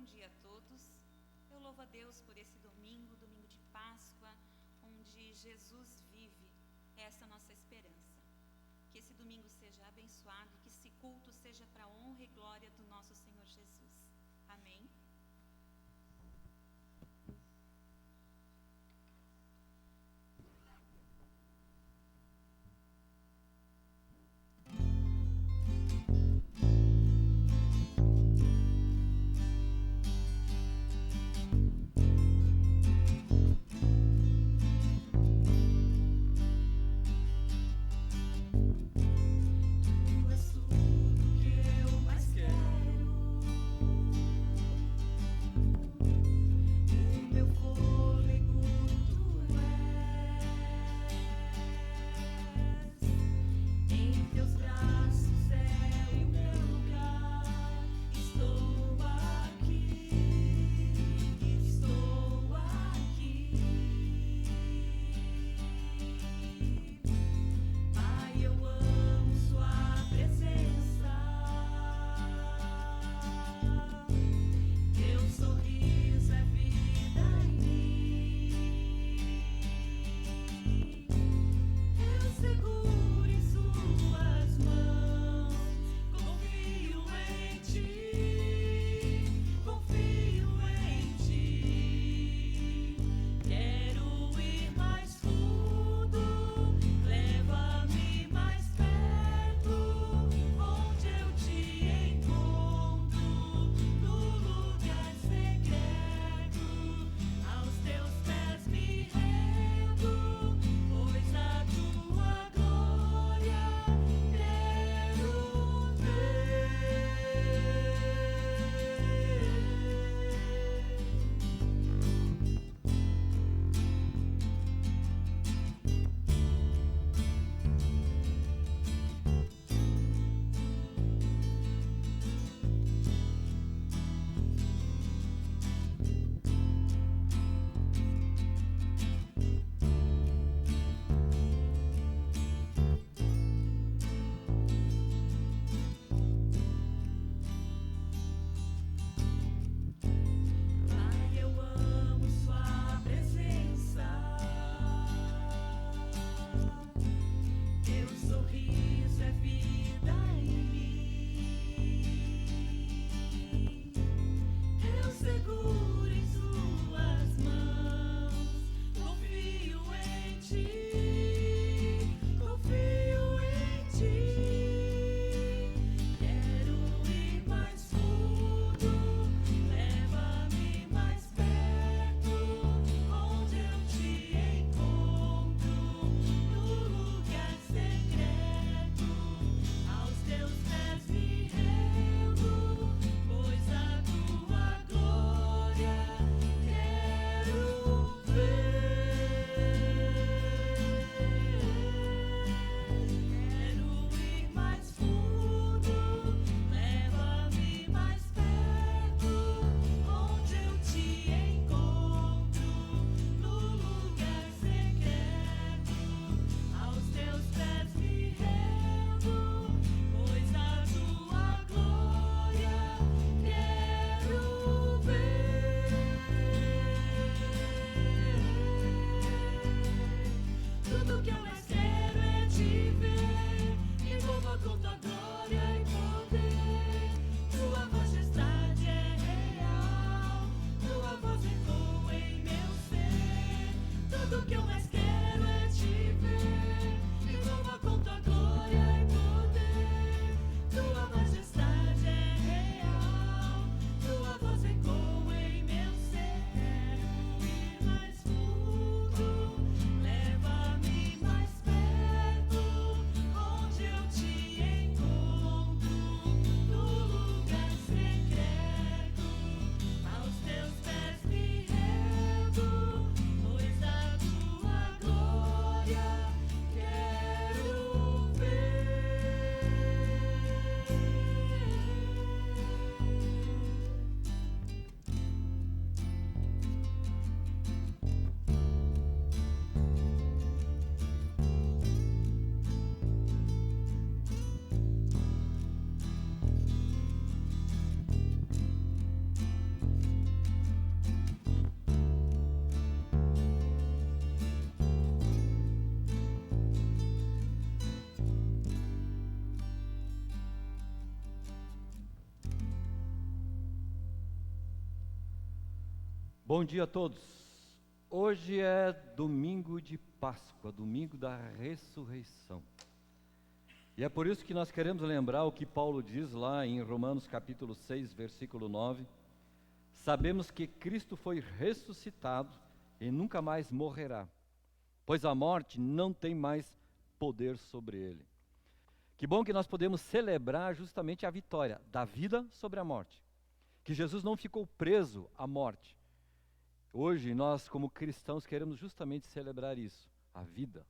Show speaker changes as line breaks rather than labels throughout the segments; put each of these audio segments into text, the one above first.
bom dia a todos. Eu louvo a Deus por esse domingo de Páscoa, onde Jesus vive. Essa é a nossa esperança. Que esse domingo seja abençoado e que esse culto seja para a honra e glória do nosso Senhor Jesus. Amém.
Tu és tudo que eu mais quero. Bom dia a todos. Hoje é domingo de Páscoa, domingo da ressurreição. E é por isso que nós queremos lembrar o que Paulo diz lá em Romanos capítulo 6, versículo 9. Sabemos que Cristo foi ressuscitado e nunca mais morrerá, pois a morte não tem mais poder sobre ele. Que bom que nós podemos celebrar justamente a vitória da vida sobre a morte. Que Jesus não ficou preso à morte. Hoje nós, como cristãos, queremos justamente celebrar isso, a vida.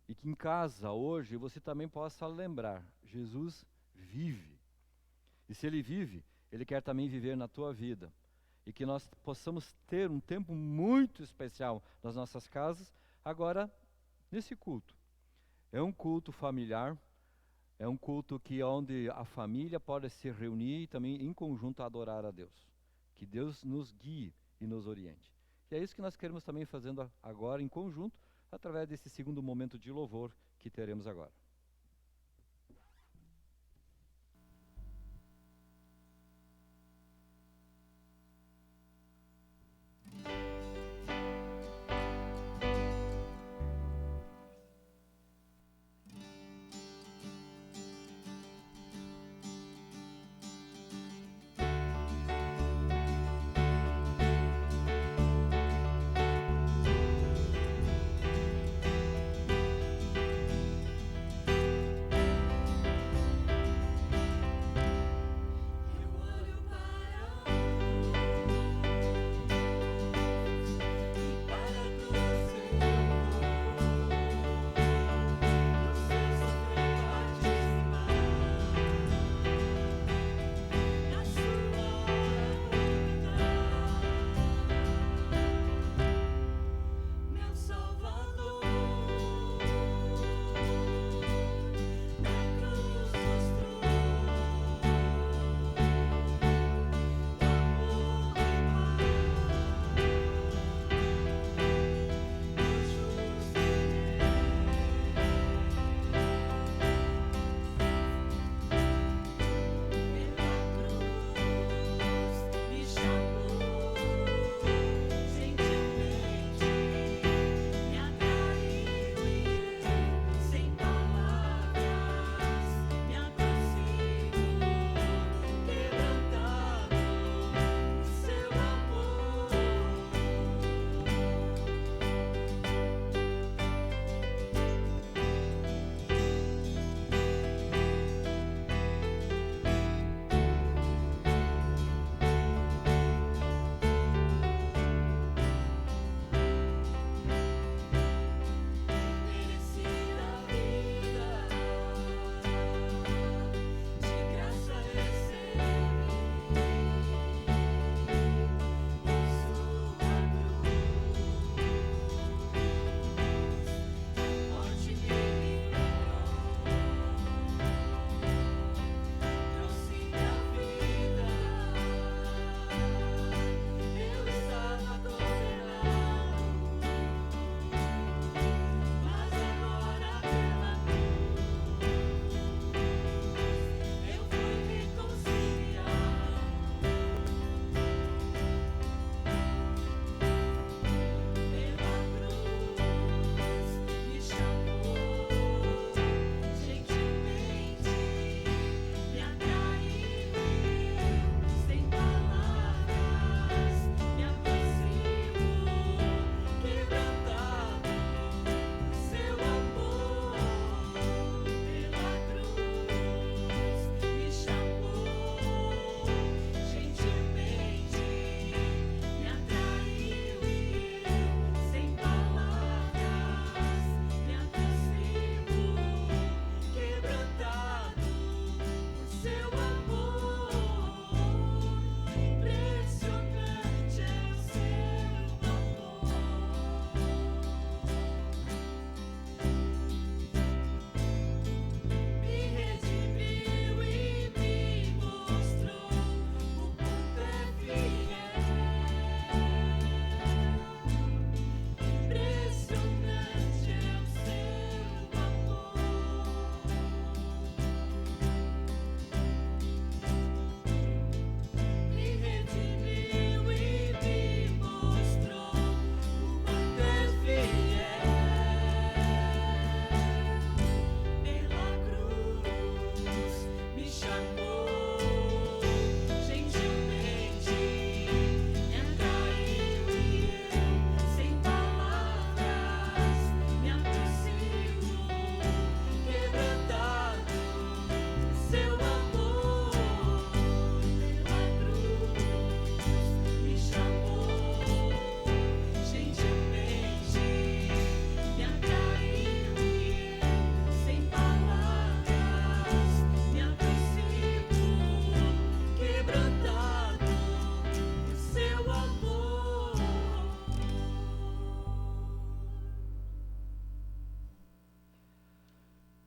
E que em casa, hoje, você também possa lembrar, Jesus vive. E se Ele vive, Ele quer também viver na tua vida. E que nós possamos ter um tempo muito especial nas nossas casas, agora, nesse culto. É um culto familiar, é um culto onde a família pode se reunir e também em conjunto adorar a Deus. Que Deus nos guie e nos oriente. E é isso que nós queremos também fazendo agora em conjunto, através desse segundo momento de louvor que teremos agora.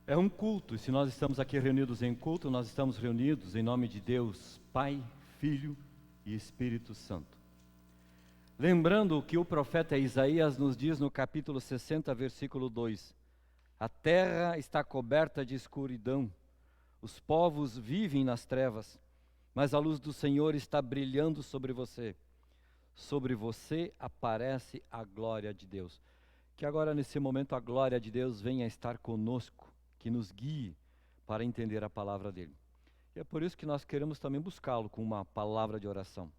É um culto, e se nós estamos aqui reunidos em culto, nós estamos reunidos em nome de Deus, Pai, Filho e Espírito Santo. Lembrando o que o profeta Isaías nos diz no capítulo 60, versículo 2: a terra está coberta de escuridão, os povos vivem nas trevas, mas a luz do Senhor está brilhando sobre você. Sobre você aparece a glória de Deus. Que agora, nesse momento, a glória de Deus venha estar conosco, que nos guie para entender a palavra dele. E é por isso que nós queremos também buscá-lo com uma palavra de oração.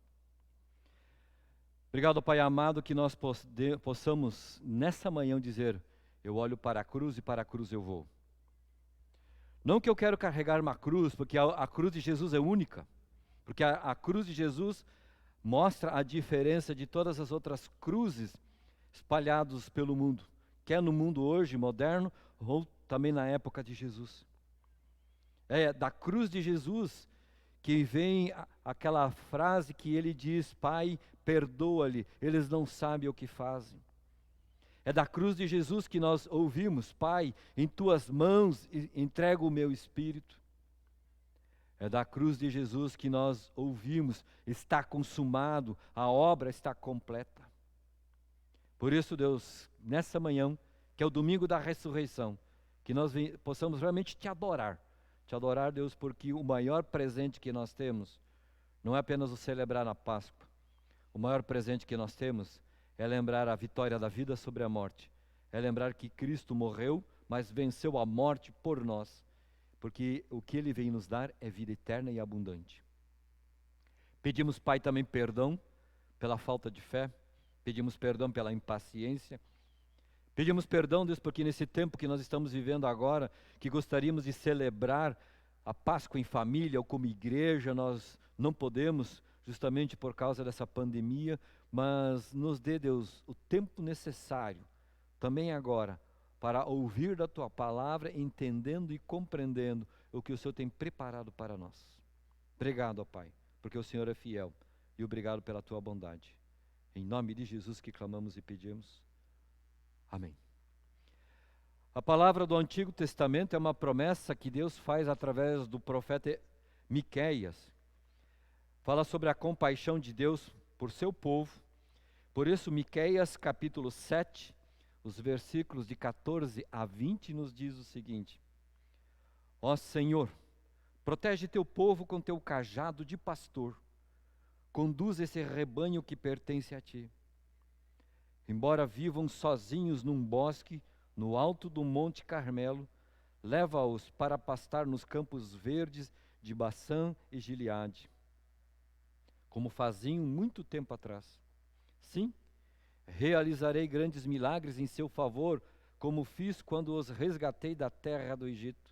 Obrigado, Pai amado, que nós possamos nessa manhã dizer: eu olho para a cruz e para a cruz eu vou. Não que eu quero carregar uma cruz, porque a cruz de Jesus é única. Porque a cruz de Jesus mostra a diferença de todas as outras cruzes espalhadas pelo mundo. Quer no mundo hoje, moderno, ou também na época de Jesus. É da cruz de Jesus que vem aquela frase que ele diz: Pai, perdoa-lhe, eles não sabem o que fazem. É da cruz de Jesus que nós ouvimos: Pai, em tuas mãos entrego o meu espírito. É da cruz de Jesus que nós ouvimos: está consumado, a obra está completa. Por isso, Deus, nessa manhã, que é o domingo da ressurreição, que nós possamos realmente te adorar, Deus, porque o maior presente que nós temos não é apenas o celebrar a Páscoa. O maior presente que nós temos é lembrar a vitória da vida sobre a morte. É lembrar que Cristo morreu, mas venceu a morte por nós. Porque o que Ele veio nos dar é vida eterna e abundante. Pedimos, Pai, também perdão pela falta de fé. Pedimos perdão pela impaciência. Pedimos perdão, Deus, porque nesse tempo que nós estamos vivendo agora, que gostaríamos de celebrar a Páscoa em família ou como igreja, nós não podemos, justamente por causa dessa pandemia, mas nos dê, Deus, o tempo necessário, também agora, para ouvir da Tua palavra, entendendo e compreendendo o que o Senhor tem preparado para nós. Obrigado, ó Pai, porque o Senhor é fiel, e obrigado pela Tua bondade. Em nome de Jesus que clamamos e pedimos. Amém. A palavra do Antigo Testamento é uma promessa que Deus faz através do profeta Miqueias. Fala sobre a compaixão de Deus por seu povo. Por isso, Miqueias capítulo 7, os versículos de 14 a 20 nos diz o seguinte: ó Senhor, protege teu povo com teu cajado de pastor, conduz esse rebanho que pertence a ti. Embora vivam sozinhos num bosque, no alto do Monte Carmelo, leva-os para pastar nos campos verdes de Baçã e Gileade, como faziam muito tempo atrás. Sim, realizarei grandes milagres em seu favor, como fiz quando os resgatei da terra do Egito.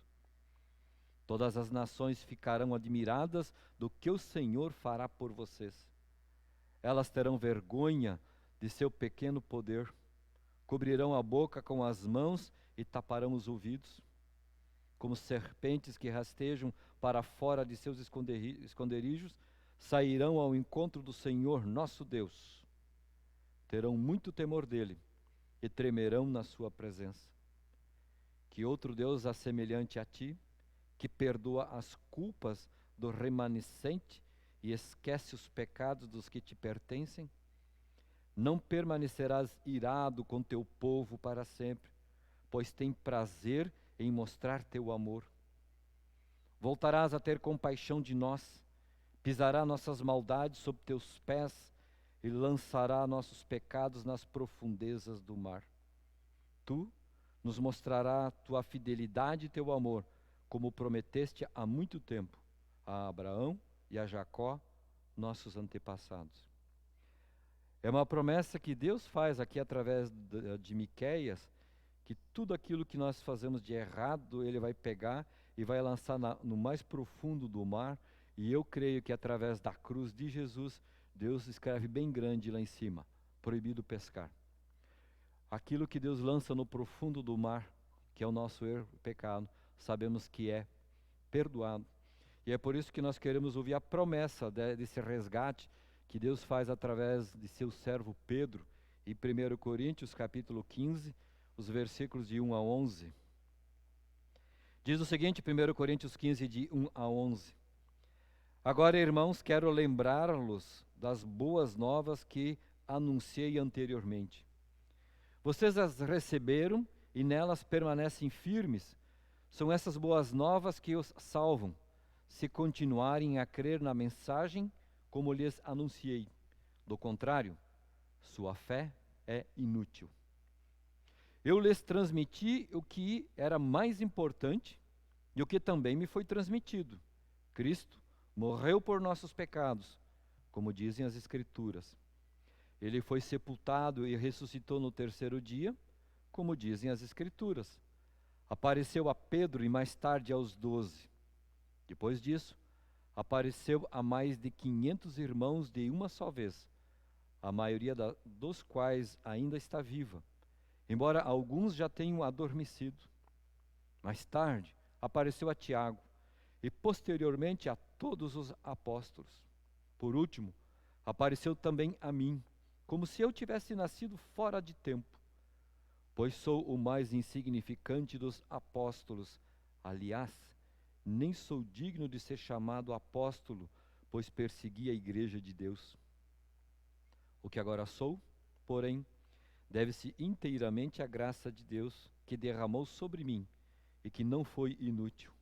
Todas as nações ficarão admiradas do que o Senhor fará por vocês. Elas terão vergonha de seu pequeno poder, cobrirão a boca com as mãos e taparão os ouvidos, como serpentes que rastejam para fora de seus esconderijos, sairão ao encontro do Senhor nosso Deus. Terão muito temor dele e tremerão na sua presença. Que outro Deus assemelhante a ti, que perdoa as culpas do remanescente e esquece os pecados dos que te pertencem? Não permanecerás irado com teu povo para sempre, pois tem prazer em mostrar teu amor. Voltarás a ter compaixão de nós, pisará nossas maldades sob teus pés e lançará nossos pecados nas profundezas do mar. Tu nos mostrarás tua fidelidade e teu amor, como prometeste há muito tempo a Abraão e a Jacó, nossos antepassados. É uma promessa que Deus faz aqui através de Miqueias, que tudo aquilo que nós fazemos de errado, Ele vai pegar e vai lançar no mais profundo do mar, e eu creio que através da cruz de Jesus, Deus escreve bem grande lá em cima: proibido pescar. Aquilo que Deus lança no profundo do mar, que é o nosso erro, o pecado, sabemos que é perdoado. E é por isso que nós queremos ouvir a promessa desse resgate que Deus faz através de seu servo Pedro, em 1 Coríntios capítulo 15, os versículos de 1 a 11. Diz o seguinte, 1 Coríntios 15, de 1 a 11. Agora, irmãos, quero lembrar-los das boas novas que anunciei anteriormente. Vocês as receberam e nelas permanecem firmes. São essas boas novas que os salvam, se continuarem a crer na mensagem como lhes anunciei. Do contrário, sua fé é inútil. Eu lhes transmiti o que era mais importante e o que também me foi transmitido. Cristo morreu por nossos pecados, como dizem as Escrituras. Ele foi sepultado e ressuscitou no terceiro dia, como dizem as Escrituras. Apareceu a Pedro e mais tarde aos 12. Depois disso, apareceu a mais de 500 irmãos de uma só vez, a maioria dos quais ainda está viva, embora alguns já tenham adormecido. Mais tarde, apareceu a Tiago e posteriormente a todos os apóstolos. Por último, apareceu também a mim, como se eu tivesse nascido fora de tempo, pois sou o mais insignificante dos apóstolos. Aliás, nem sou digno de ser chamado apóstolo, pois persegui a igreja de Deus. O que agora sou, porém, deve-se inteiramente à graça de Deus, que derramou sobre mim e que não foi inútil.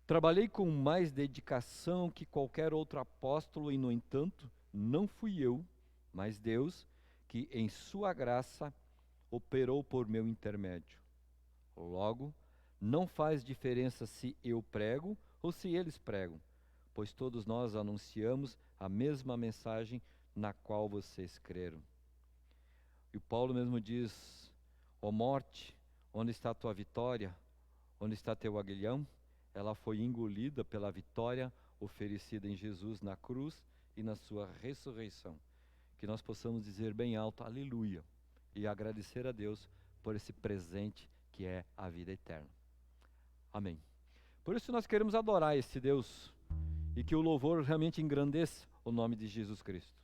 Trabalhei com mais dedicação que qualquer outro apóstolo e, no entanto, não fui eu, mas Deus, que em sua graça operou por meu intermédio. Logo, não faz diferença se eu prego ou se eles pregam, pois todos nós anunciamos a mesma mensagem na qual vocês creram. E Paulo mesmo diz: ó morte, onde está a tua vitória? Onde está teu aguilhão? Ela foi engolida pela vitória oferecida em Jesus na cruz e na sua ressurreição. Que nós possamos dizer bem alto, aleluia, e agradecer a Deus por esse presente que é a vida eterna. Amém. Por isso nós queremos adorar esse Deus e que o louvor realmente engrandeça o nome de Jesus Cristo.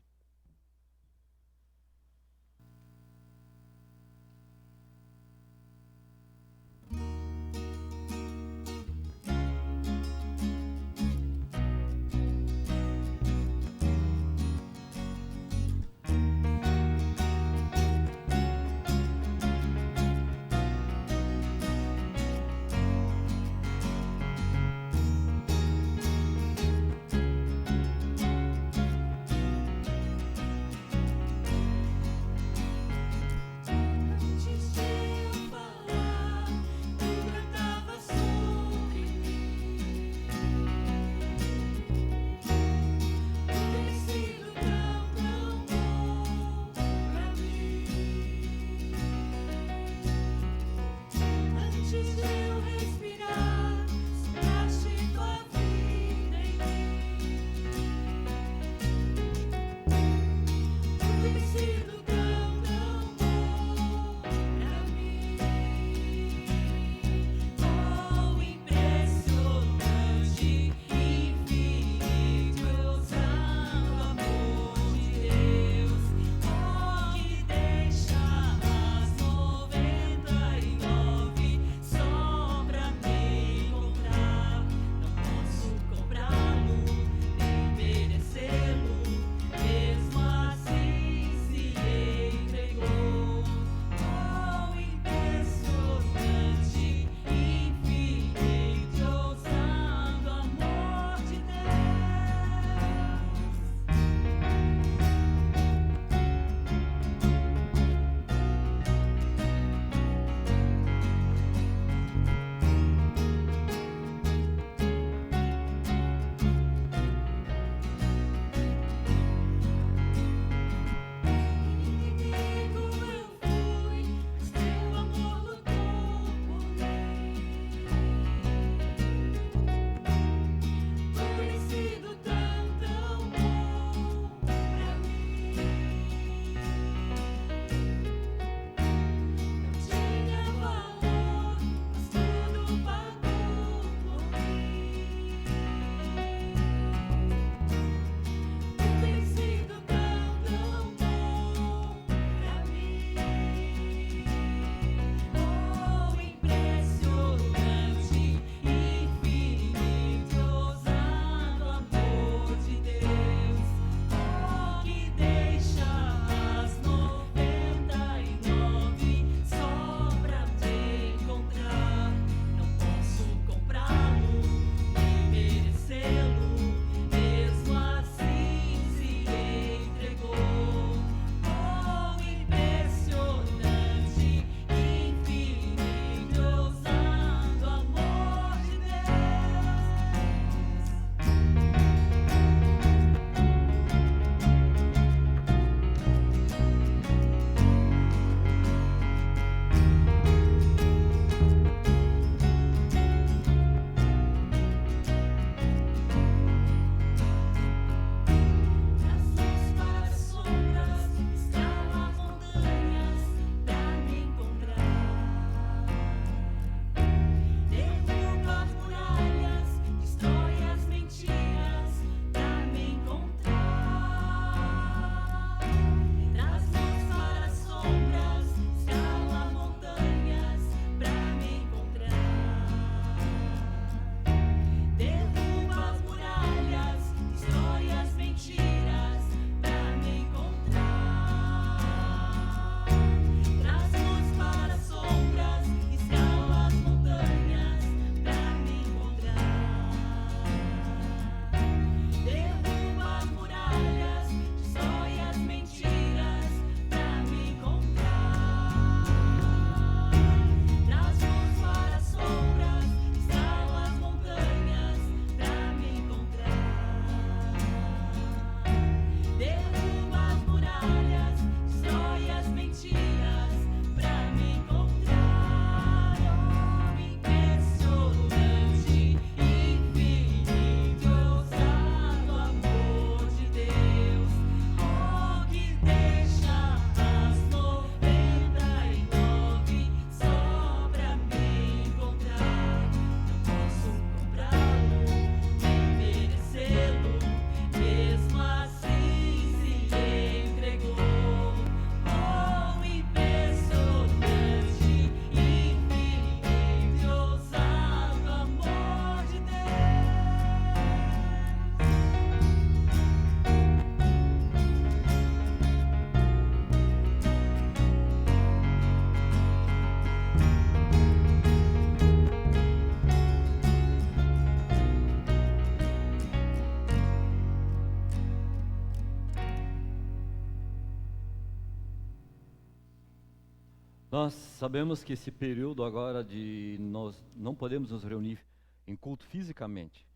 Nós sabemos que esse período agora de nós não podemos nos reunir em culto fisicamente.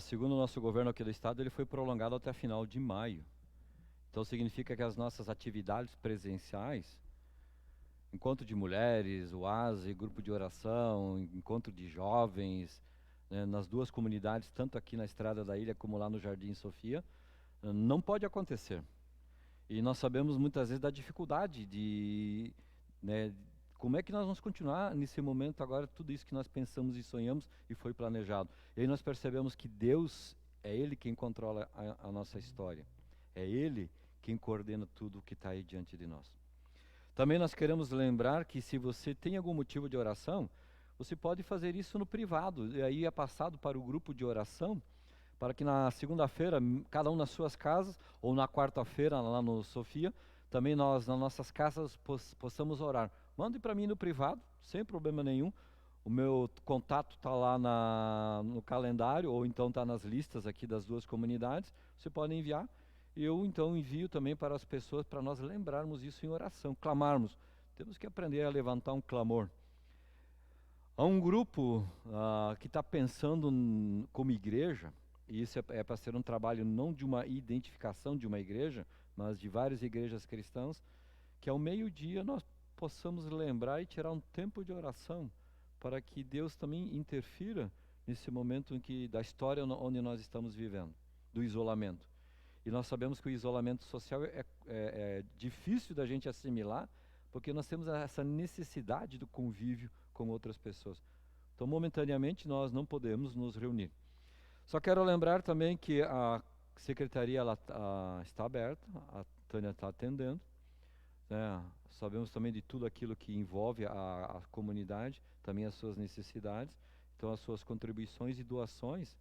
Segundo o nosso governo aqui do estado, ele foi prolongado até final de maio. Então significa que as nossas atividades presenciais, encontro de mulheres, oase, grupo de oração, encontro de jovens, né, nas duas comunidades, tanto aqui na Estrada da Ilha como lá no Jardim Sofia, não pode acontecer. E nós sabemos muitas vezes da dificuldade de, né, como é que nós vamos continuar nesse momento agora, tudo isso que nós pensamos e sonhamos e foi planejado. E aí nós percebemos que Deus é Ele quem controla a nossa história. É Ele quem coordena tudo o que está aí diante de nós. Também nós queremos lembrar que se você tem algum motivo de oração, você pode fazer isso no privado. E aí é passado para o grupo de oração, para que na segunda-feira, cada um nas suas casas, ou na quarta-feira lá no Sofia, também nós nas nossas casas possamos orar. Mande para mim no privado, sem problema nenhum. O meu contato está lá no calendário, ou então está nas listas aqui das duas comunidades. Você pode enviar. E eu então envio também para as pessoas, para nós lembrarmos isso em oração, clamarmos. Temos que aprender a levantar um clamor. Há um grupo que está pensando como igreja, e isso é para ser um trabalho não de uma identificação de uma igreja, mas de várias igrejas cristãs, que ao meio-dia nós possamos lembrar e tirar um tempo de oração, para que Deus também interfira nesse momento da história onde nós estamos vivendo, do isolamento. E nós sabemos que o isolamento social é difícil da gente assimilar, porque nós temos essa necessidade do convívio com outras pessoas. Então, momentaneamente, nós não podemos nos reunir. Só quero lembrar também que a secretaria está aberta, a Tânia está atendendo, né? Sabemos também de tudo aquilo que envolve a comunidade, também as suas necessidades, então as suas contribuições e doações,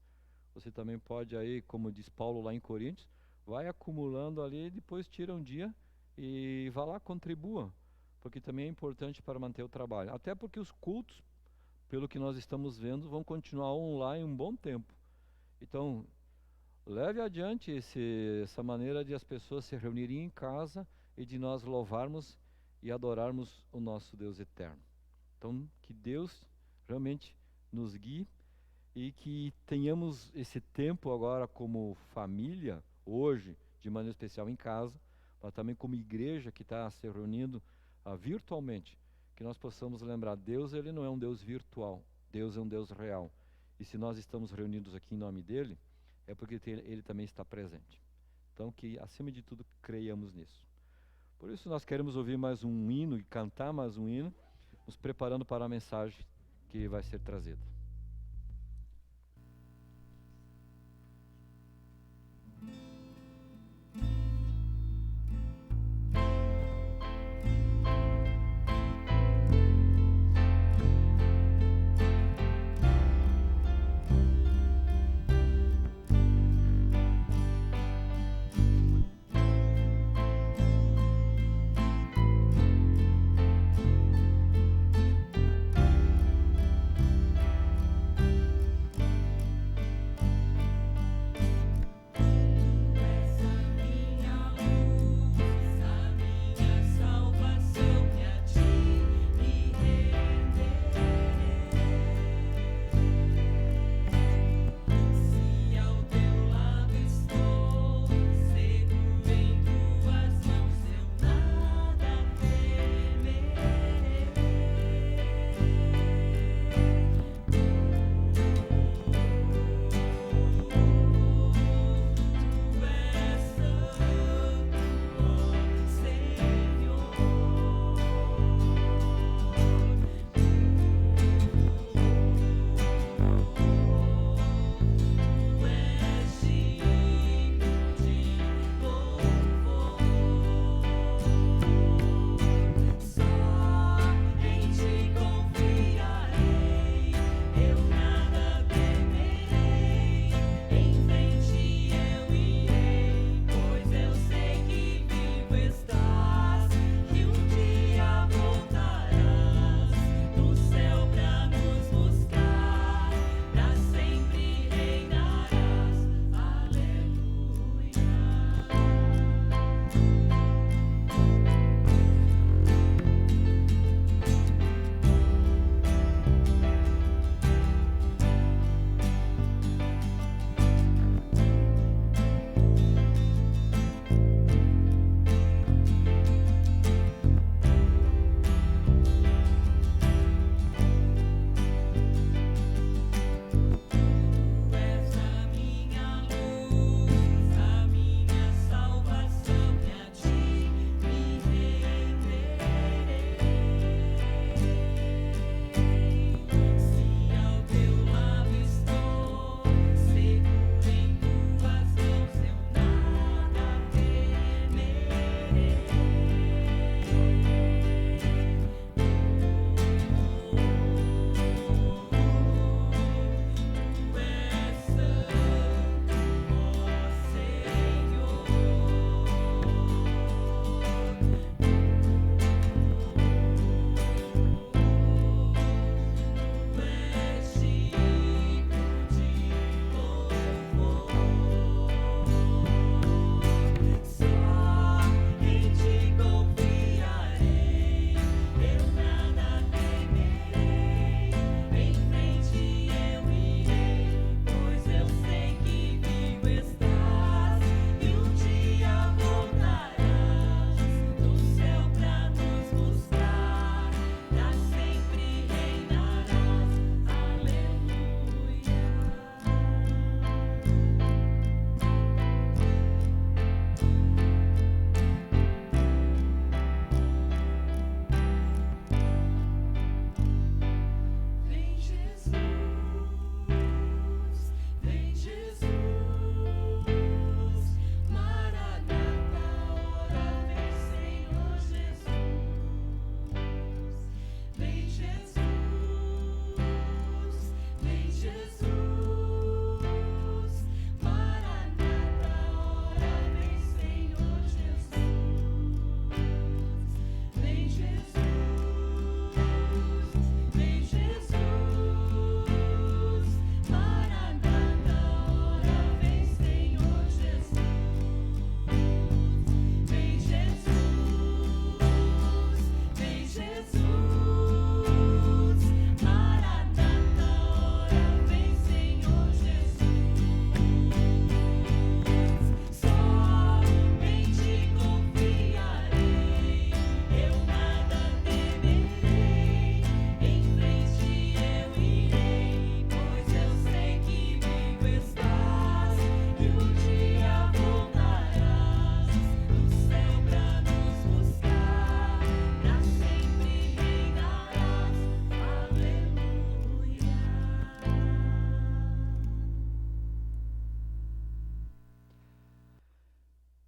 você também pode aí, como diz Paulo lá em Coríntios, vai acumulando ali, depois tira um dia e vá lá, contribua, porque também é importante para manter o trabalho. Até porque os cultos, pelo que nós estamos vendo, vão continuar online um bom tempo. Então, leve adiante essa maneira de as pessoas se reunirem em casa e de nós louvarmos e adorarmos o nosso Deus eterno. Então, que Deus realmente nos guie e que tenhamos esse tempo agora como família, hoje, de maneira especial em casa, mas também como igreja que está se reunindo virtualmente, que nós possamos lembrar, Deus ele não é um Deus virtual, Deus é um Deus real. E se nós estamos reunidos aqui em nome dele, é porque ele também está presente. Então que, acima de tudo, creiamos nisso. Por isso nós queremos ouvir mais um hino e cantar mais um hino, nos preparando para a mensagem que vai ser trazida.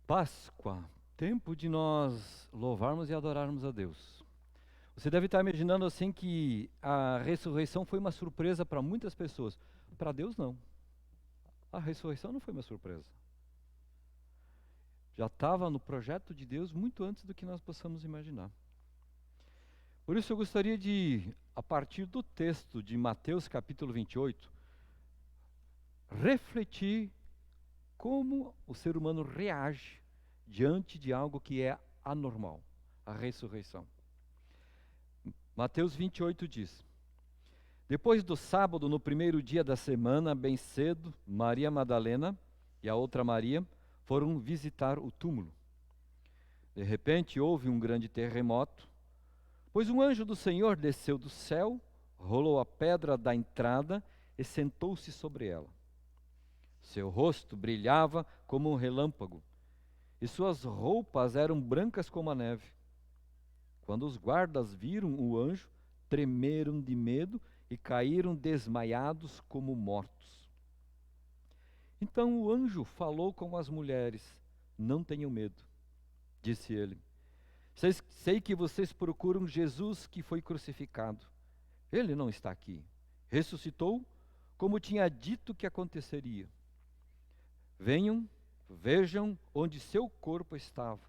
Páscoa, tempo de nós louvarmos e adorarmos a Deus. Você deve estar imaginando assim que a ressurreição foi uma surpresa para muitas pessoas. Para Deus, não. A ressurreição não foi uma surpresa. Já estava no projeto de Deus muito antes do que nós possamos imaginar. Por isso eu gostaria de, a partir do texto de Mateus capítulo 28, refletir como o ser humano reage diante de algo que é anormal, a ressurreição. Mateus 28 diz: Depois do sábado, no primeiro dia da semana, bem cedo, Maria Madalena e a outra Maria foram visitar o túmulo. De repente houve um grande terremoto, pois um anjo do Senhor desceu do céu, rolou a pedra da entrada e sentou-se sobre ela. Seu rosto brilhava como um relâmpago, e suas roupas eram brancas como a neve. Quando os guardas viram o anjo, tremeram de medo e caíram desmaiados como mortos. Então o anjo falou com as mulheres: Não tenham medo, disse ele. Sei que vocês procuram Jesus que foi crucificado. Ele não está aqui. Ressuscitou, como tinha dito que aconteceria. Venham, vejam onde seu corpo estava.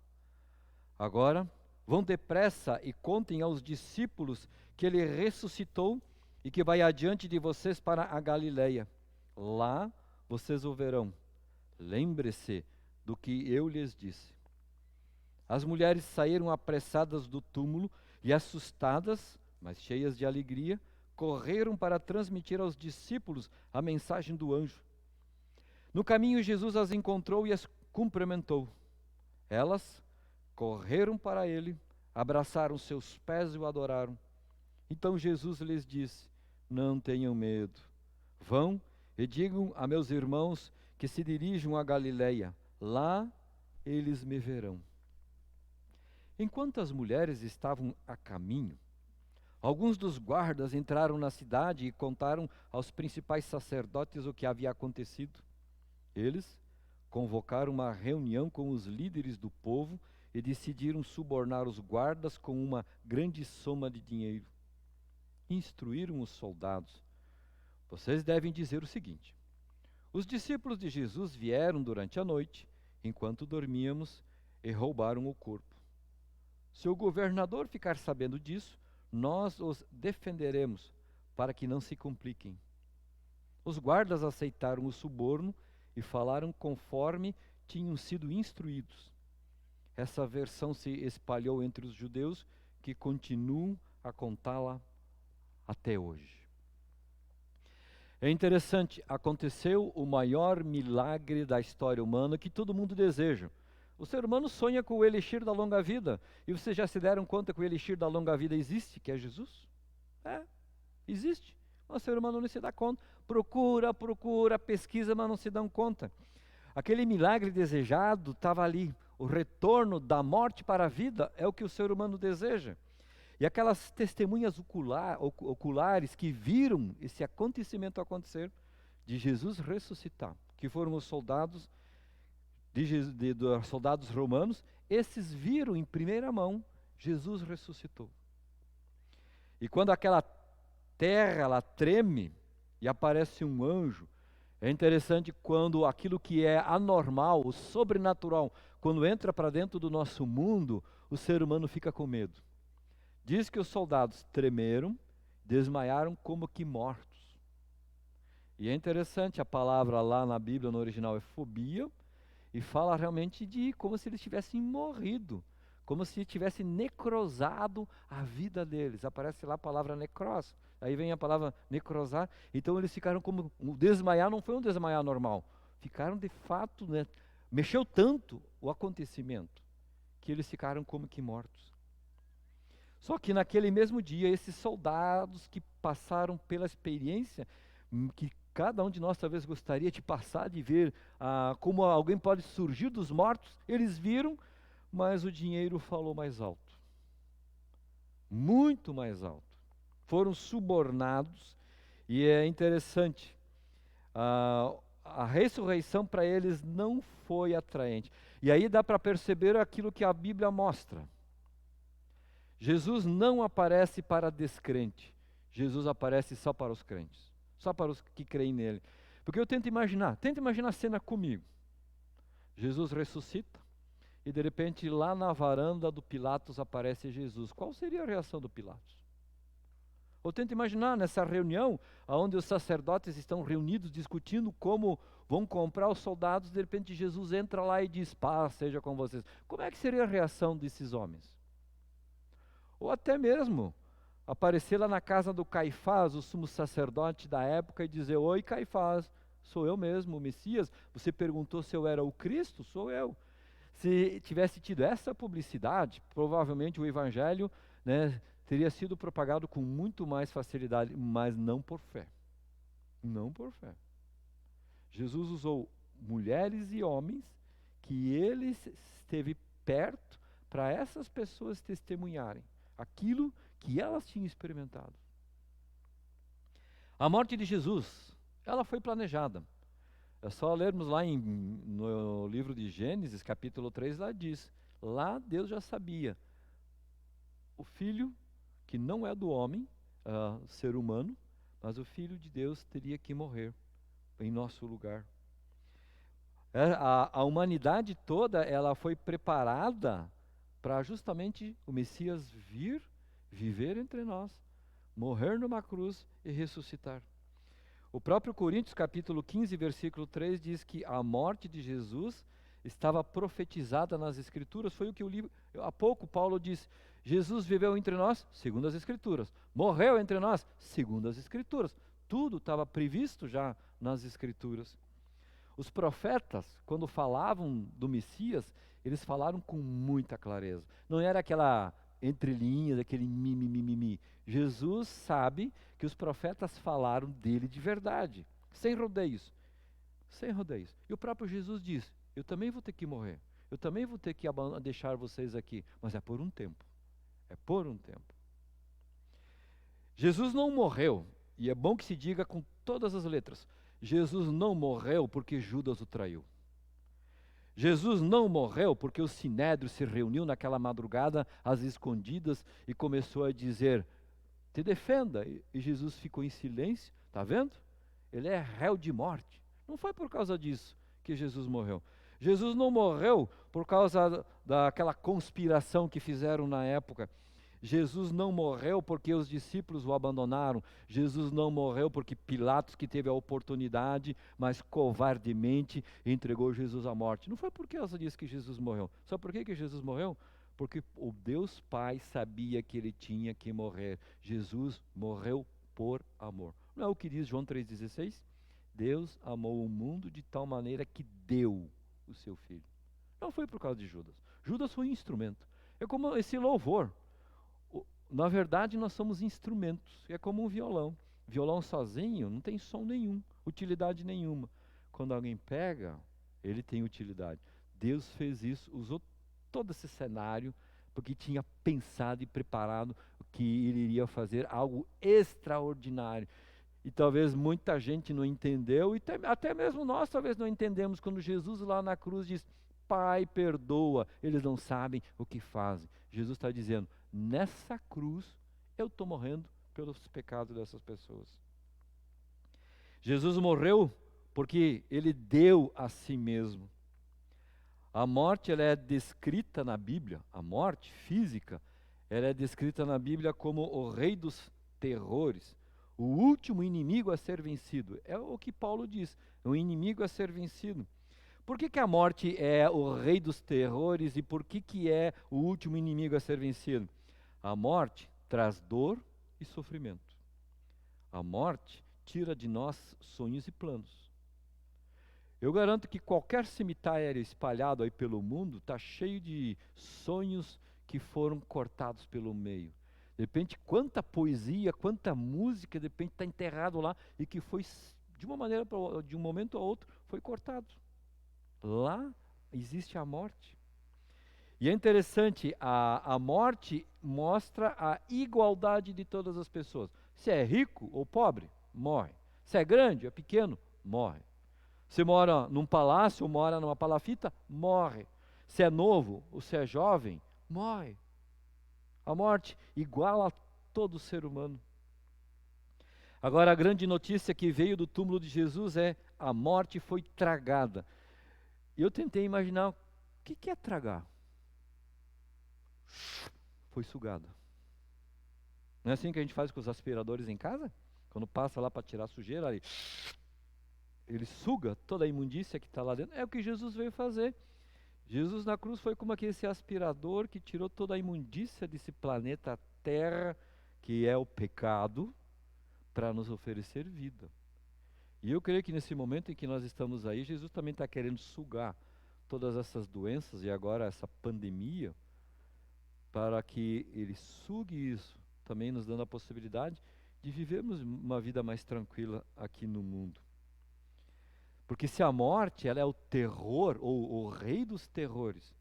Agora, vão depressa e contem aos discípulos que ele ressuscitou e que vai adiante de vocês para a Galileia. Lá vocês o verão. Lembre-se do que eu lhes disse. As mulheres saíram apressadas do túmulo e, assustadas, mas cheias de alegria, correram para transmitir aos discípulos a mensagem do anjo. No caminho, Jesus as encontrou e as cumprimentou. Elas correram para ele, abraçaram seus pés e o adoraram. Então Jesus lhes disse: Não tenham medo. Vão e digam a meus irmãos que se dirijam a Galileia. Lá eles me verão. Enquanto as mulheres estavam a caminho, alguns dos guardas entraram na cidade e contaram aos principais sacerdotes o que havia acontecido. Eles convocaram uma reunião com os líderes do povo e decidiram subornar os guardas com uma grande soma de dinheiro. Instruíram os soldados: Vocês devem dizer o seguinte: os discípulos de Jesus vieram durante a noite, enquanto dormíamos, e roubaram o corpo. Se o governador ficar sabendo disso, nós os defenderemos, para que não se compliquem. Os guardas aceitaram o suborno e falaram conforme tinham sido instruídos. Essa versão se espalhou entre os judeus, que continuam a contá-la até hoje. É interessante, aconteceu o maior milagre da história humana que todo mundo deseja. O ser humano sonha com o elixir da longa vida. E vocês já se deram conta que o elixir da longa vida existe, que é Jesus? Existe. O ser humano não se dá conta. Procura, pesquisa, mas não se dão conta. Aquele milagre desejado estava ali. O retorno da morte para a vida é o que o ser humano deseja. E aquelas testemunhas oculares que viram esse acontecimento acontecer, de Jesus ressuscitar, que foram os soldados dos soldados romanos, esses viram em primeira mão Jesus ressuscitou. E quando aquela terra ela treme e aparece um anjo, é interessante quando aquilo que é anormal, o sobrenatural, quando entra para dentro do nosso mundo, o ser humano fica com medo. Diz que os soldados tremeram, desmaiaram como que mortos. E é interessante, a palavra lá na Bíblia, no original, é fobia, e fala realmente de como se eles tivessem morrido, como se tivesse necrosado a vida deles. Aparece lá a palavra necros, aí vem a palavra necrosar. Então eles ficaram como, o desmaiar não foi um desmaiar normal, ficaram de fato, mexeu tanto o acontecimento, que eles ficaram como que mortos. Só que naquele mesmo dia, esses soldados que passaram pela experiência, que cada um de nós talvez gostaria de passar, de ver como alguém pode surgir dos mortos, eles viram, mas o dinheiro falou mais alto. Muito mais alto. Foram subornados, e é interessante, a ressurreição para eles não foi atraente. E aí dá para perceber aquilo que a Bíblia mostra. Jesus não aparece para descrente. Jesus aparece só para os crentes. Só para os que creem nele. Porque eu tento imaginar a cena comigo. Jesus ressuscita e de repente lá na varanda do Pilatos aparece Jesus. Qual seria a reação do Pilatos? Ou tenta imaginar nessa reunião, onde os sacerdotes estão reunidos discutindo como vão comprar os soldados, de repente Jesus entra lá e diz, paz seja com vocês. Como é que seria a reação desses homens? Ou até mesmo aparecer lá na casa do Caifás, o sumo sacerdote da época, e dizer, oi Caifás, sou eu mesmo, o Messias. Você perguntou se eu era o Cristo? Sou eu. Se tivesse tido essa publicidade, provavelmente o evangelho, né, teria sido propagado com muito mais facilidade, mas não por fé. Não por fé. Jesus usou mulheres e homens que ele esteve perto para essas pessoas testemunharem aquilo que elas tinham experimentado. A morte de Jesus, ela foi planejada. É só lermos lá no livro de Gênesis, capítulo 3, lá diz, lá Deus já sabia, o filho que não é do homem, ser humano, mas o Filho de Deus teria que morrer em nosso lugar. A humanidade toda, ela foi preparada para justamente o Messias vir, viver entre nós, morrer numa cruz e ressuscitar. O próprio Coríntios, capítulo 15, versículo 3, diz que a morte de Jesus estava profetizada nas Escrituras. Foi o que eu li há pouco. Paulo diz, Jesus viveu entre nós, segundo as Escrituras. Morreu entre nós, segundo as Escrituras. Tudo estava previsto já nas Escrituras. Os profetas, quando falavam do Messias, eles falaram com muita clareza. Não era aquela entrelinhas, aquele mimimi. Jesus sabe que os profetas falaram dele de verdade, sem rodeios. Sem rodeios. E o próprio Jesus diz, eu também vou ter que morrer. Eu também vou ter que deixar vocês aqui. Mas é por um tempo. É por um tempo. Jesus não morreu, e é bom que se diga com todas as letras, Jesus não morreu porque Judas o traiu. Jesus não morreu porque o Sinédrio se reuniu naquela madrugada às escondidas e começou a dizer, te defenda. E Jesus ficou em silêncio, está vendo? Ele é réu de morte. Não foi por causa disso que Jesus morreu. Jesus não morreu por causa daquela conspiração que fizeram na época. Jesus não morreu porque os discípulos o abandonaram. Jesus não morreu porque Pilatos, que teve a oportunidade, mas covardemente entregou Jesus à morte. Não foi por causa disso que Jesus morreu. Sabe por que Jesus morreu? Porque o Deus Pai sabia que ele tinha que morrer. Jesus morreu por amor. Não é o que diz João 3,16? Deus amou o mundo de tal maneira que deu o seu filho. Não foi por causa de Judas. Judas foi um instrumento. É como esse louvor. Na verdade, nós somos instrumentos. É como um violão. Violão sozinho não tem som nenhum, utilidade nenhuma. Quando alguém pega, ele tem utilidade. Deus fez isso, usou todo esse cenário, porque tinha pensado e preparado que ele iria fazer algo extraordinário. E talvez muita gente não entendeu, e até mesmo nós talvez não entendemos, quando Jesus lá na cruz diz, Pai, perdoa, eles não sabem o que fazem. Jesus está dizendo, nessa cruz eu estou morrendo pelos pecados dessas pessoas. Jesus morreu porque ele deu a si mesmo. A morte, ela é descrita na Bíblia, a morte física, ela é descrita na Bíblia como o rei dos terrores, o último inimigo a ser vencido. É o que Paulo diz, um inimigo a ser vencido. Por que a morte é o rei dos terrores e por que é o último inimigo a ser vencido? A morte traz dor e sofrimento. A morte tira de nós sonhos e planos. Eu garanto que qualquer cemitério espalhado aí pelo mundo está cheio de sonhos que foram cortados pelo meio. De repente, quanta poesia, quanta música, de repente está enterrado lá e que foi, de uma maneira, de um momento a outro, foi cortado. Lá existe a morte. E é interessante, a morte mostra a igualdade de todas as pessoas. Se é rico ou pobre, morre. Se é grande ou pequeno, morre. Você mora num palácio, ou mora numa palafita, morre. Se é novo, ou se é jovem, morre. A morte iguala a todo ser humano. Agora, a grande notícia que veio do túmulo de Jesus é: a morte foi tragada. E eu tentei imaginar, o que é tragar? Foi sugada. Não é assim que a gente faz com os aspiradores em casa? Quando passa lá para tirar a sujeira, ele suga toda a imundícia que está lá dentro. É o que Jesus veio fazer. Jesus na cruz foi como esse aspirador que tirou toda a imundícia desse planeta Terra, que é o pecado, para nos oferecer vida. E eu creio que nesse momento em que nós estamos aí, Jesus também está querendo sugar todas essas doenças e agora essa pandemia, para que Ele sugue isso, também nos dando a possibilidade de vivermos uma vida mais tranquila aqui no mundo. Porque se a morte ela é o terror, ou o rei dos terrores,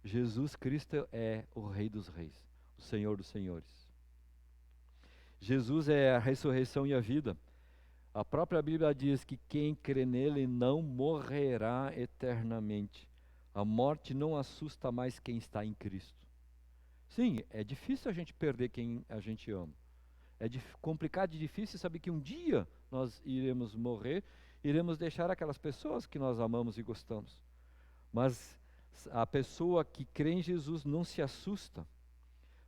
Jesus Cristo é o rei dos reis, o Senhor dos senhores. Jesus é a ressurreição e a vida. A própria Bíblia diz que quem crê nele não morrerá eternamente. A morte não assusta mais quem está em Cristo. Sim, é difícil a gente perder quem a gente ama. É complicado e difícil saber que um dia nós iremos morrer, iremos deixar aquelas pessoas que nós amamos e gostamos. Mas a pessoa que crê em Jesus não se assusta,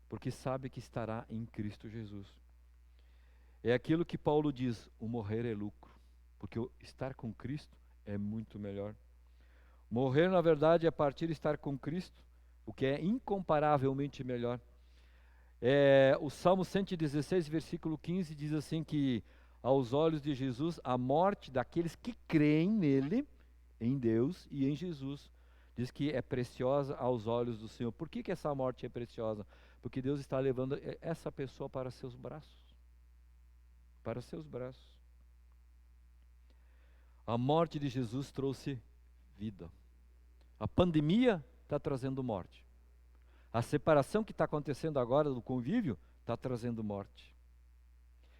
porque sabe que estará em Cristo Jesus. É aquilo que Paulo diz: o morrer é lucro, porque o estar com Cristo é muito melhor. Morrer, na verdade, é partir e estar com Cristo, o que é incomparavelmente melhor. O Salmo 116, versículo 15, diz assim que aos olhos de Jesus, a morte daqueles que creem nele, em Deus e em Jesus, diz que é preciosa aos olhos do Senhor. Por que essa morte é preciosa? Porque Deus está levando essa pessoa para seus braços. Para seus braços. A morte de Jesus trouxe vida. A pandemia está trazendo morte. A separação que está acontecendo agora do convívio está trazendo morte.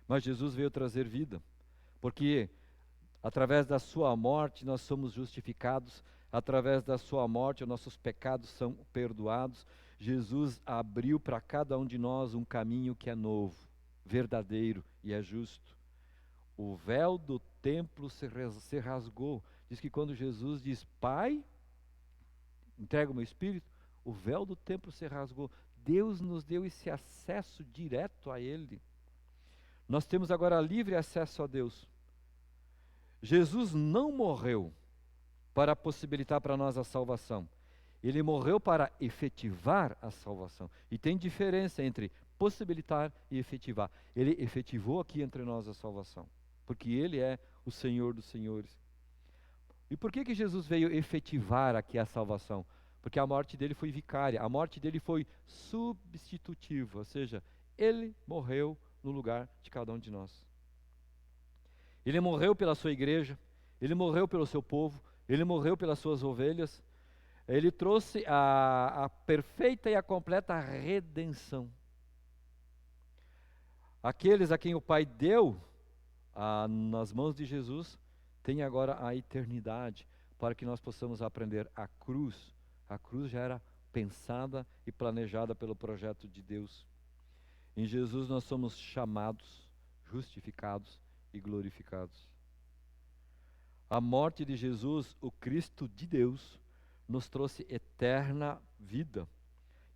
Mas Jesus veio trazer vida, porque através da sua morte nós somos justificados, através da sua morte os nossos pecados são perdoados. Jesus abriu para cada um de nós um caminho que é novo, verdadeiro e é justo. O véu do templo se rasgou. Diz que quando Jesus diz: Pai, entrega o meu espírito, o véu do templo se rasgou. Deus nos deu esse acesso direto a Ele. Nós temos agora livre acesso a Deus. Jesus não morreu para possibilitar para nós a salvação. Ele morreu para efetivar a salvação. E tem diferença entre possibilitar e efetivar. Ele efetivou aqui entre nós a salvação, porque Ele é o Senhor dos senhores. E por que Jesus veio efetivar aqui a salvação? Porque a morte dele foi vicária, a morte dele foi substitutiva, ou seja, Ele morreu no lugar de cada um de nós. Ele morreu pela sua igreja, Ele morreu pelo seu povo, Ele morreu pelas suas ovelhas. Ele trouxe a perfeita e a completa redenção. Aqueles a quem o Pai deu nas mãos de Jesus, têm agora a eternidade, para que nós possamos aprender a cruz. A cruz já era pensada e planejada pelo projeto de Deus. Em Jesus nós somos chamados, justificados e glorificados. A morte de Jesus, o Cristo de Deus, nos trouxe eterna vida.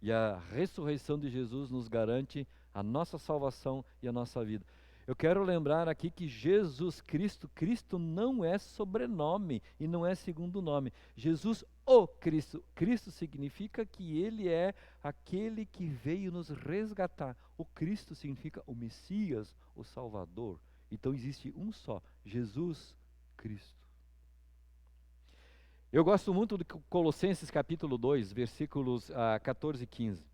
E a ressurreição de Jesus nos garante a nossa salvação e a nossa vida. Eu quero lembrar aqui que Jesus Cristo, Cristo não é sobrenome e não é segundo nome. Jesus, o Cristo. Cristo significa que Ele é aquele que veio nos resgatar. O Cristo significa o Messias, o Salvador. Então existe um só, Jesus Cristo. Eu gosto muito de Colossenses capítulo 2, versículos 14 e 15.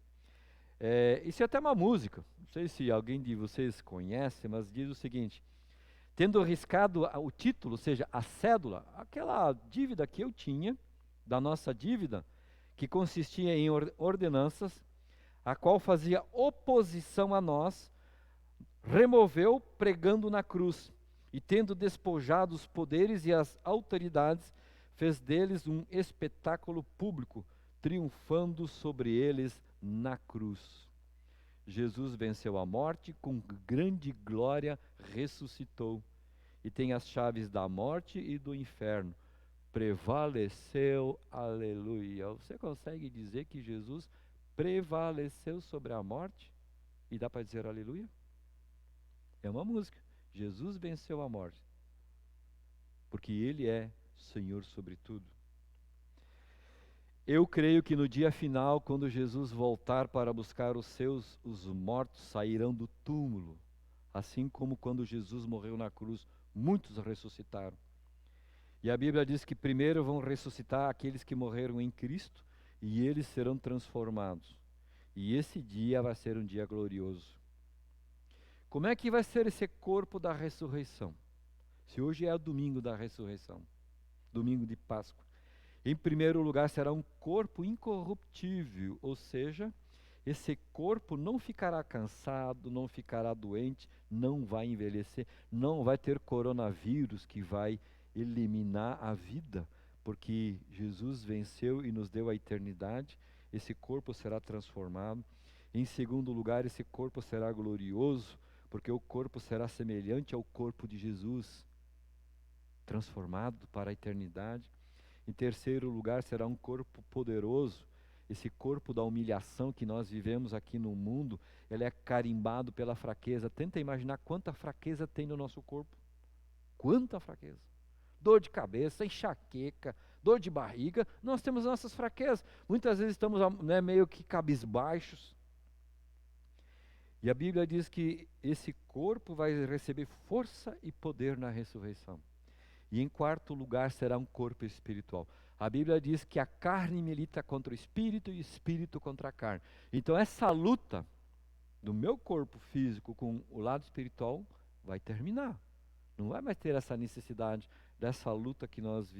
Isso é até uma música, não sei se alguém de vocês conhece, mas diz o seguinte: tendo riscado o título, ou seja, a cédula, aquela dívida que eu tinha, da nossa dívida, que consistia em ordenanças, a qual fazia oposição a nós, removeu pregando na cruz, e tendo despojado os poderes e as autoridades, fez deles um espetáculo público, triunfando sobre eles na cruz. Jesus venceu a morte, com grande glória ressuscitou, e tem as chaves da morte e do inferno. Prevaleceu, aleluia. Você consegue dizer que Jesus prevaleceu sobre a morte? E dá para dizer aleluia? É uma música. Jesus venceu a morte, porque Ele é Senhor sobre tudo. Eu creio que no dia final, quando Jesus voltar para buscar os seus, os mortos sairão do túmulo, assim como quando Jesus morreu na cruz, muitos ressuscitaram. E a Bíblia diz que primeiro vão ressuscitar aqueles que morreram em Cristo, e eles serão transformados. E esse dia vai ser um dia glorioso. Como é que vai ser esse corpo da ressurreição? Se hoje é o domingo da ressurreição, domingo de Páscoa. Em primeiro lugar, será um corpo incorruptível, ou seja, esse corpo não ficará cansado, não ficará doente, não vai envelhecer, não vai ter coronavírus que vai eliminar a vida, porque Jesus venceu e nos deu a eternidade. Esse corpo será transformado. Em segundo lugar, esse corpo será glorioso, porque o corpo será semelhante ao corpo de Jesus, transformado para a eternidade. Em terceiro lugar, será um corpo poderoso. Esse corpo da humilhação que nós vivemos aqui no mundo, ele é carimbado pela fraqueza. Tenta imaginar quanta fraqueza tem no nosso corpo. Quanta fraqueza. Dor de cabeça, enxaqueca, dor de barriga. Nós temos nossas fraquezas. Muitas vezes estamos meio que cabisbaixos. E a Bíblia diz que esse corpo vai receber força e poder na ressurreição. E em quarto lugar, será um corpo espiritual. A Bíblia diz que a carne milita contra o espírito e o espírito contra a carne. Então essa luta do meu corpo físico com o lado espiritual vai terminar. Não vai mais ter essa necessidade dessa luta que nós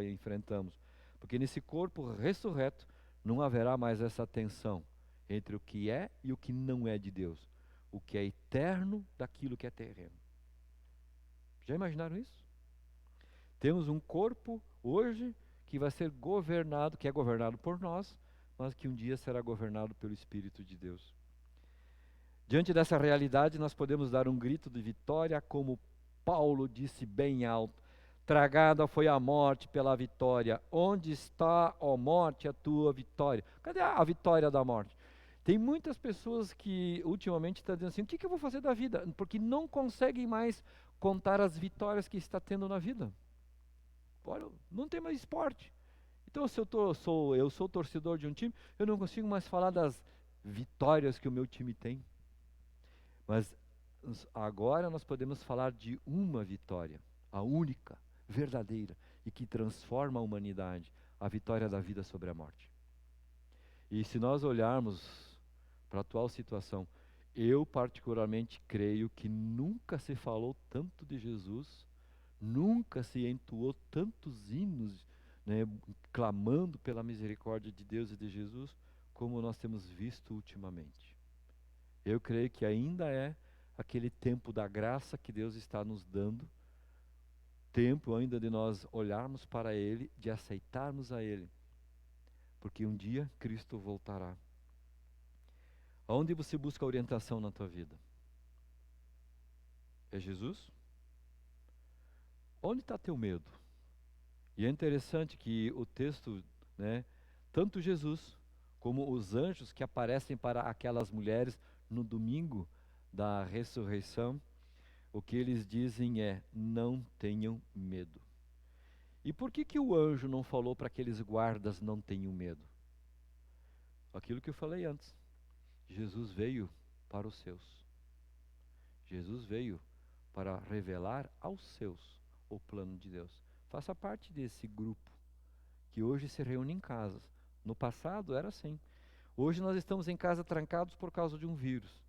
enfrentamos. Porque nesse corpo ressurreto não haverá mais essa tensão entre o que é e o que não é de Deus. O que é eterno daquilo que é terreno. Já imaginaram isso? Temos um corpo hoje que vai ser governado, que é governado por nós, mas que um dia será governado pelo Espírito de Deus. Diante dessa realidade, nós podemos dar um grito de vitória, como Paulo disse bem alto: tragada foi a morte pela vitória. Onde está, ó morte, a tua vitória? Cadê a vitória da morte? Tem muitas pessoas que ultimamente estão dizendo assim: o que eu vou fazer da vida? Porque não conseguem mais contar as vitórias que está tendo na vida. Olha, não tem mais esporte. Então, se eu sou torcedor de um time, eu não consigo mais falar das vitórias que o meu time tem. Mas agora nós podemos falar de uma vitória, a única, verdadeira, e que transforma a humanidade, a vitória da vida sobre a morte. E se nós olharmos para a atual situação, eu particularmente creio que nunca se falou tanto de Jesus, nunca se entoou tantos hinos, clamando pela misericórdia de Deus e de Jesus, como nós temos visto ultimamente. Eu creio que ainda é aquele tempo da graça que Deus está nos dando, tempo ainda de nós olharmos para Ele, de aceitarmos a Ele, porque um dia Cristo voltará. Aonde você busca orientação na tua vida? É Jesus? Onde está teu medo? E é interessante que o texto, tanto Jesus como os anjos que aparecem para aquelas mulheres no domingo da ressurreição, o que eles dizem é: não tenham medo. E por que o anjo não falou para aqueles guardas: não tenham medo? Aquilo que eu falei antes. Jesus veio para os seus. Jesus veio para revelar aos seus o plano de Deus. Faça parte desse grupo que hoje se reúne em casas. No passado era assim. Hoje nós estamos em casa trancados por causa de um vírus.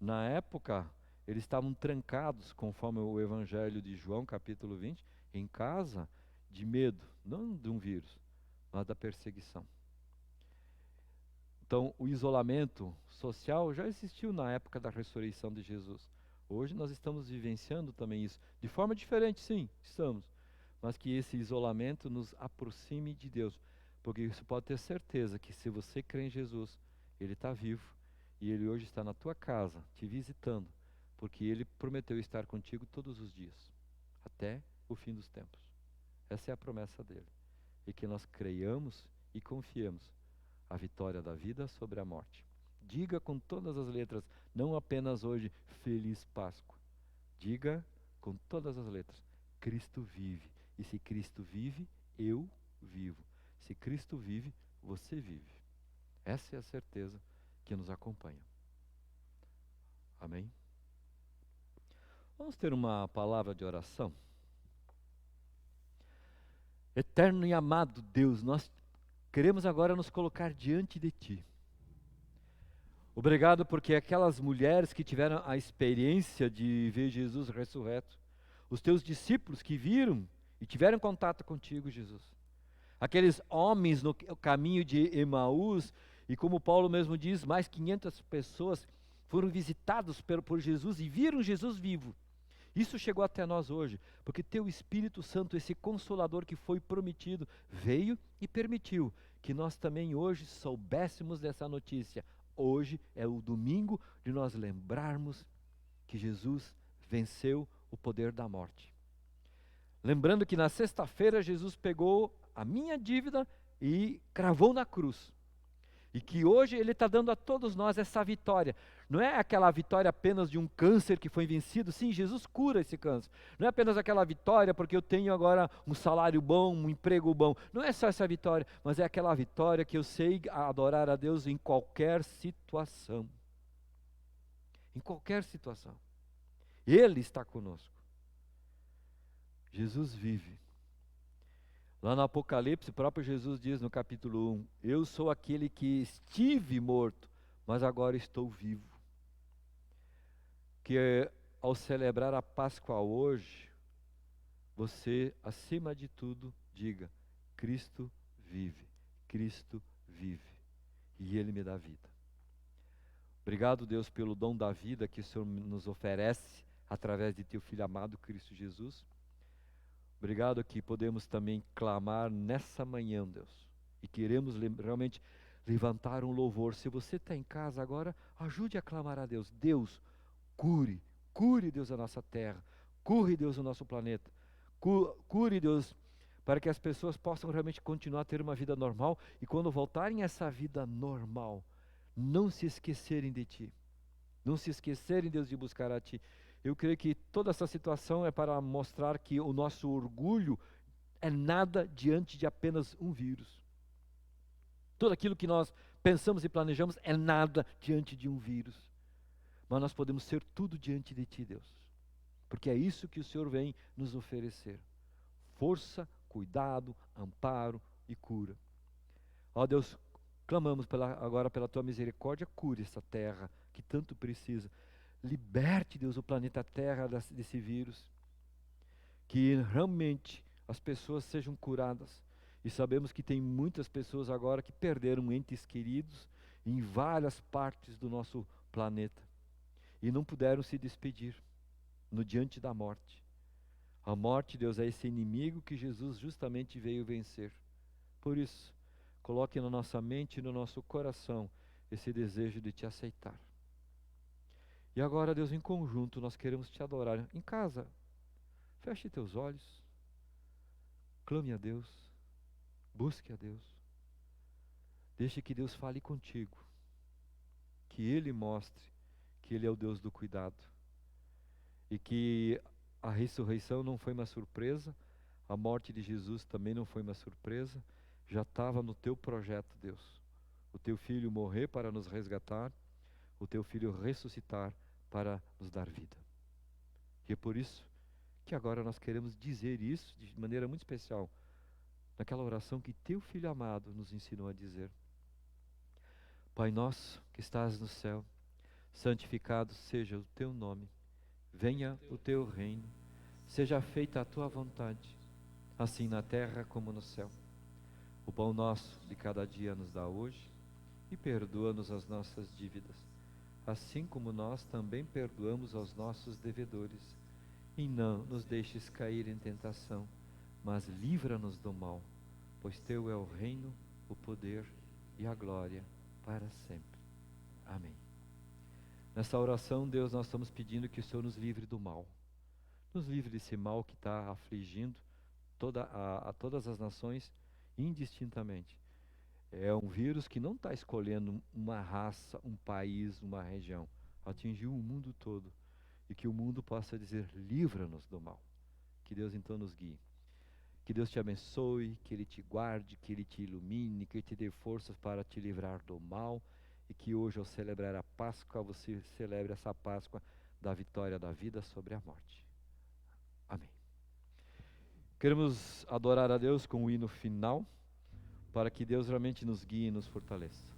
Na época, eles estavam trancados, conforme o Evangelho de João, capítulo 20, em casa de medo, não de um vírus, mas da perseguição. Então, o isolamento social já existiu na época da ressurreição de Jesus. Hoje nós estamos vivenciando também isso, de forma diferente, sim, estamos, mas que esse isolamento nos aproxime de Deus, porque você pode ter certeza que se você crê em Jesus, Ele está vivo, e Ele hoje está na tua casa, te visitando, porque Ele prometeu estar contigo todos os dias, até o fim dos tempos. Essa é a promessa dele, e que nós creiamos e confiemos a vitória da vida sobre a morte. Diga com todas as letras, não apenas hoje, Feliz Páscoa. Diga com todas as letras, Cristo vive. E se Cristo vive, eu vivo. Se Cristo vive, você vive. Essa é a certeza que nos acompanha. Amém? Vamos ter uma palavra de oração. Eterno e amado Deus, nós queremos agora nos colocar diante de Ti. Obrigado porque aquelas mulheres que tiveram a experiência de ver Jesus ressurreto, os Teus discípulos que viram e tiveram contato contigo, Jesus. Aqueles homens no caminho de Emaús, e como Paulo mesmo diz, mais 500 pessoas foram visitados por Jesus e viram Jesus vivo. Isso chegou até nós hoje, porque Teu Espírito Santo, esse Consolador que foi prometido, veio e permitiu que nós também hoje soubéssemos dessa notícia. Hoje é o domingo de nós lembrarmos que Jesus venceu o poder da morte. Lembrando que na sexta-feira Jesus pegou a minha dívida e cravou na cruz. E que hoje Ele está dando a todos nós essa vitória. Não é aquela vitória apenas de um câncer que foi vencido. Sim, Jesus cura esse câncer. Não é apenas aquela vitória porque eu tenho agora um salário bom, um emprego bom. Não é só essa vitória, mas é aquela vitória que eu sei adorar a Deus em qualquer situação. Em qualquer situação. Ele está conosco. Jesus vive. Lá no Apocalipse, o próprio Jesus diz no capítulo 1, eu sou aquele que estive morto, mas agora estou vivo. Que ao celebrar a Páscoa hoje, você, acima de tudo, diga, Cristo vive, Cristo vive, e Ele me dá vida. Obrigado, Deus, pelo dom da vida que o Senhor nos oferece, através de Teu Filho amado, Cristo Jesus. Obrigado que podemos também clamar nessa manhã, Deus. E queremos realmente levantar um louvor. Se você está em casa agora, ajude a clamar a Deus. Deus, cure, Deus, a nossa terra. Cure, Deus, o nosso planeta. Cure, Deus, para que as pessoas possam realmente continuar a ter uma vida normal. E quando voltarem a essa vida normal, não se esquecerem de Ti. Não se esquecerem, Deus, de buscar a Ti. Eu creio que toda essa situação é para mostrar que o nosso orgulho é nada diante de apenas um vírus. Tudo aquilo que nós pensamos e planejamos é nada diante de um vírus. Mas nós podemos ser tudo diante de Ti, Deus. Porque é isso que o Senhor vem nos oferecer. Força, cuidado, amparo e cura. Ó Deus, clamamos agora pela Tua misericórdia, cure essa terra que tanto precisa. Liberte, Deus, o planeta Terra desse vírus. Que realmente as pessoas sejam curadas. E sabemos que tem muitas pessoas agora que perderam entes queridos em várias partes do nosso planeta. E não puderam se despedir no diante da morte. A morte, Deus, é esse inimigo que Jesus justamente veio vencer. Por isso, coloque na nossa mente e no nosso coração esse desejo de Te aceitar. E agora, Deus, em conjunto, nós queremos Te adorar. Em casa, feche teus olhos, clame a Deus, busque a Deus. Deixe que Deus fale contigo, que Ele mostre que Ele é o Deus do cuidado. E que a ressurreição não foi uma surpresa, a morte de Jesus também não foi uma surpresa, já estava no Teu projeto, Deus. O Teu Filho morrer para nos resgatar, o Teu Filho ressuscitar para nos dar vida. E é por isso que agora nós queremos dizer isso de maneira muito especial, naquela oração que Teu Filho amado nos ensinou a dizer. Pai nosso que estás no céu, santificado seja o Teu nome, venha o Teu reino, seja feita a Tua vontade, assim na terra como no céu. O pão nosso de cada dia nos dá hoje e perdoa-nos as nossas dívidas,
assim como nós também perdoamos aos nossos devedores. E não nos deixes cair em tentação, mas livra-nos do mal, pois teu é o reino, o poder e a glória para sempre. Amém. Nessa oração, Deus, nós estamos pedindo que o Senhor nos livre do mal. Nos livre desse mal que está afligindo a todas as nações indistintamente. É um vírus que não está escolhendo uma raça, um país, uma região. Atingiu o mundo todo. E que o mundo possa dizer, livra-nos do mal. Que Deus então nos guie. Que Deus te abençoe, que Ele te guarde, que Ele te ilumine, que Ele te dê forças para te livrar do mal. E que hoje, ao celebrar a Páscoa, você celebre essa Páscoa da vitória da vida sobre a morte. Amém. Queremos adorar a Deus com o hino final, para que Deus realmente nos guie e nos fortaleça.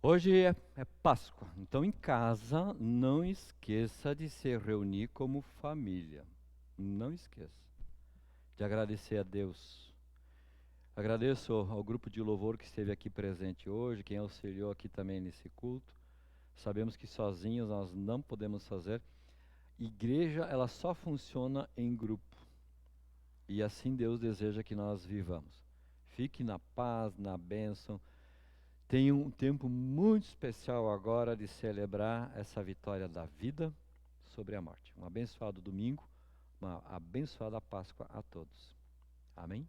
Hoje é Páscoa, então em casa não esqueça de se reunir como família. Não esqueça de agradecer a Deus. Agradeço ao grupo de louvor que esteve aqui presente hoje, quem auxiliou aqui também nesse culto. Sabemos que sozinhos nós não podemos fazer. Igreja, ela só funciona em grupo. E assim Deus deseja que nós vivamos. Fique na paz, na bênção. Tem um tempo muito especial agora de celebrar essa vitória da vida sobre a morte. Um abençoado domingo, uma abençoada Páscoa a todos. Amém?